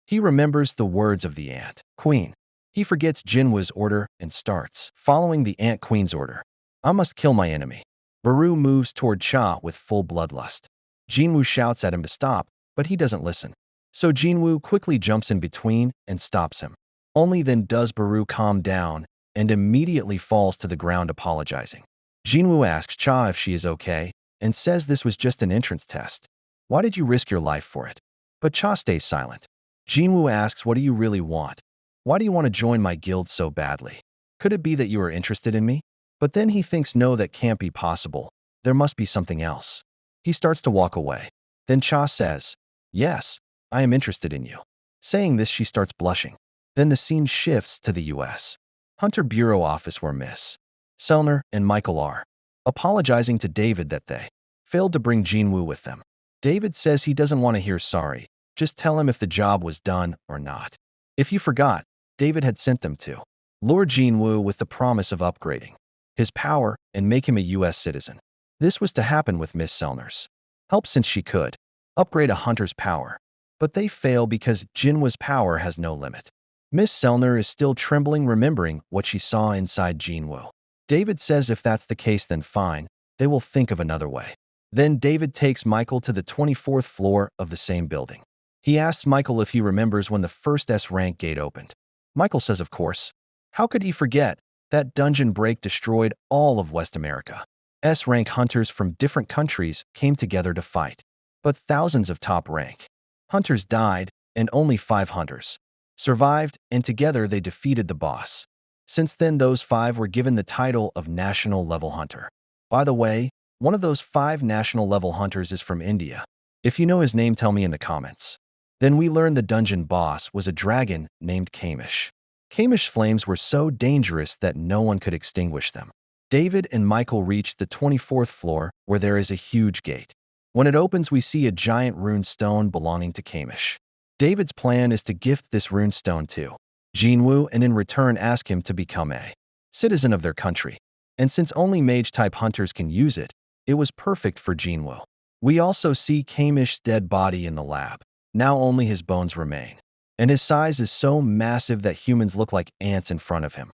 He remembers the words of the ant queen. He forgets Jinwoo's order and starts following the ant queen's order. I must kill my enemy. Baru moves toward Cha with full bloodlust. Jinwoo shouts at him to stop, but he doesn't listen. So Jinwoo quickly jumps in between and stops him. Only then does Baru calm down and immediately falls to the ground apologizing. Jinwoo asks Cha if she is okay and says this was just an entrance test. Why did you risk your life for it? But Cha stays silent. Jinwoo asks, what do you really want? Why do you want to join my guild so badly? Could it be that you are interested in me? But then he thinks no, that can't be possible. There must be something else. He starts to walk away. Then Cha says, yes, I am interested in you. Saying this, she starts blushing. Then the scene shifts to the U.S. Hunter Bureau office where Miss Selner and Michael are apologizing to David that they failed to bring Jinwoo with them. David says he doesn't want to hear sorry. Just tell him if the job was done or not. If you forgot, David had sent them to lure Jinwoo with the promise of upgrading his power and make him a U.S. citizen. This was to happen with Miss Selner's help since she could upgrade a hunter's power. But they fail because Jinwoo's power has no limit. Miss Selner is still trembling, remembering what she saw inside Jinwoo. David says if that's the case, then fine, they will think of another way. Then David takes Michael to the 24th floor of the same building. He asks Michael if he remembers when the first S-rank gate opened. Michael says of course. How could he forget? That dungeon break destroyed all of West America. S-rank hunters from different countries came together to fight. But thousands of top-rank hunters died, and only 5 hunters survived, and together they defeated the boss. Since then, those 5 were given the title of National-Level Hunter. By the way, one of those 5 National-Level Hunters is from India. If you know his name, tell me in the comments. Then we learned the dungeon boss was a dragon named Kamish. Kamish flames were so dangerous that no one could extinguish them. David and Michael reached the 24th floor where there is a huge gate. When it opens, we see a giant rune stone belonging to Kamish. David's plan is to gift this rune stone to Jinwoo and in return ask him to become a citizen of their country. And since only mage-type hunters can use it, it was perfect for Jinwoo. We also see Kamish's dead body in the lab. Now only his bones remain. And his size is so massive that humans look like ants in front of him.